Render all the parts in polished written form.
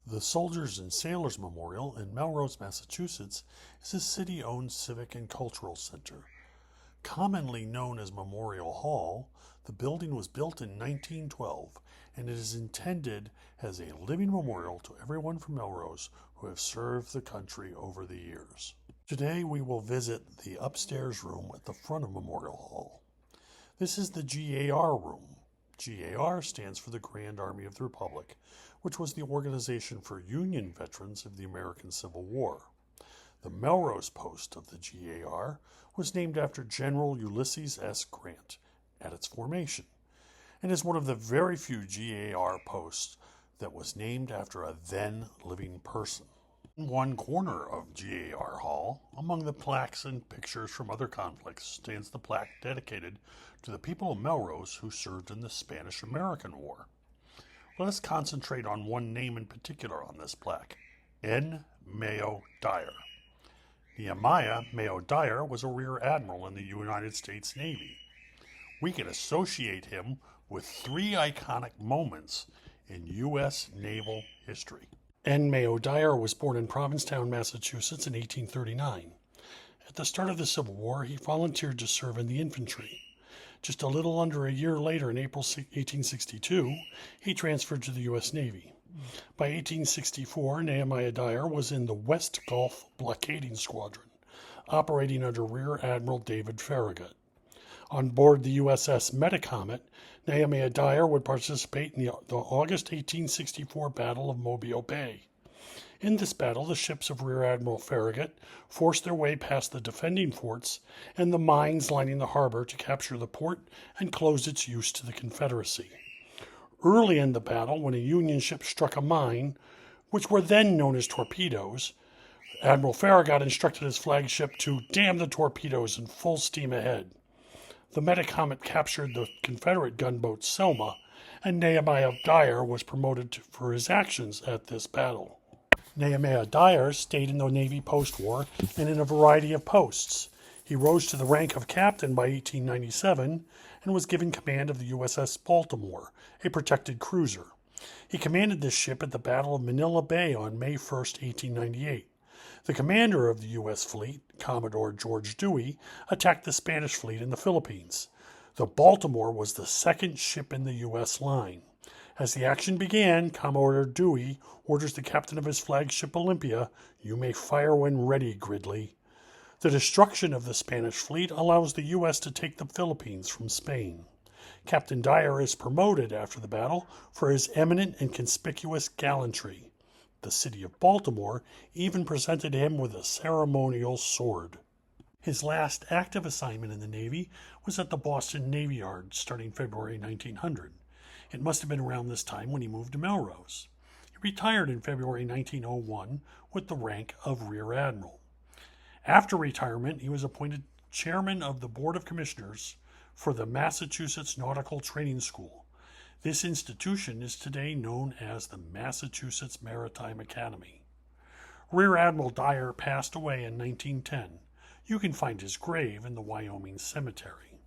The Soldiers and Sailors Memorial in Melrose, Massachusetts is a city-owned civic and cultural center. Commonly known as Memorial Hall, the building was built in 1912 and it is intended as a living memorial to everyone from Melrose who have served the country over the years. Today we will visit the upstairs room at the front of Memorial Hall. This is the GAR room. GAR stands for the Grand Army of the Republic, which was the organization for Union veterans of the American Civil War. The Melrose post of the GAR was named after General Ulysses S. Grant at its formation, and is one of the very few GAR posts that was named after a then living person. In one corner of GAR Hall, among the plaques and pictures from other conflicts, stands the plaque dedicated to the people of Melrose who served in the Spanish-American War. Let us concentrate on one name in particular on this plaque, Mayo Dyer. Nehemiah Mayo Dyer was a Rear Admiral in the United States Navy. We can associate him with three iconic moments in U.S. naval history. Mayo Dyer was born in Provincetown, Massachusetts in 1839. At the start of the Civil War, he volunteered to serve in the infantry. Just a little under a year later, in April 1862, he transferred to the U.S. Navy. By 1864, Nehemiah Dyer was in the West Gulf Blockading Squadron, operating under Rear Admiral David Farragut. On board the USS Metacomet, Nehemiah Dyer would participate in the August 1864 Battle of Mobile Bay. In this battle, the ships of Rear Admiral Farragut forced their way past the defending forts and the mines lining the harbor to capture the port and close its use to the Confederacy. Early in the battle, when a Union ship struck a mine, which were then known as torpedoes, Admiral Farragut instructed his flagship to "damn the torpedoes" and full steam ahead. The Metacomet captured the Confederate gunboat Selma, and Nehemiah Dyer was promoted for his actions at this battle. Nehemiah Dyer stayed in the Navy post-war and in a variety of posts. He rose to the rank of captain by 1897 and was given command of the USS Baltimore, a protected cruiser. He commanded this ship at the Battle of Manila Bay on May 1, 1898. The commander of the U.S. fleet, Commodore George Dewey, attacked the Spanish fleet in the Philippines. The Baltimore was the second ship in the U.S. line. As the action began, Commodore Dewey orders the captain of his flagship Olympia, "You may fire when ready, Gridley." The destruction of the Spanish fleet allows the U.S. to take the Philippines from Spain. Captain Dyer is promoted after the battle for his eminent and conspicuous gallantry. The city of Baltimore even presented him with a ceremonial sword. His last active assignment in the Navy was at the Boston Navy Yard starting February 1900. It must have been around this time when he moved to Melrose. He retired in February 1901 with the rank of Rear Admiral. After retirement, he was appointed chairman of the Board of Commissioners for the Massachusetts Nautical Training School. This institution is today known as the Massachusetts Maritime Academy. Rear Admiral Dyer passed away in 1910. You can find his grave in the Wyoming Cemetery.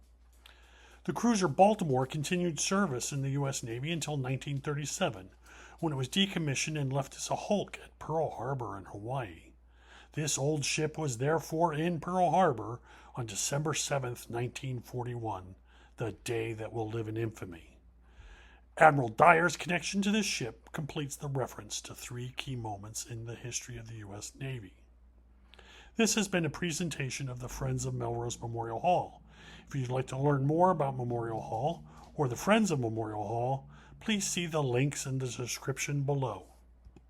The cruiser Baltimore continued service in the U.S. Navy until 1937, when it was decommissioned and left as a hulk at Pearl Harbor in Hawaii. This old ship was therefore in Pearl Harbor on December 7, 1941, the day that will live in infamy. Admiral Dyer's connection to this ship completes the reference to three key moments in the history of the U.S. Navy. This has been a presentation of the Friends of Melrose Memorial Hall. If you'd like to learn more about Memorial Hall or the Friends of Memorial Hall, please see the links in the description below.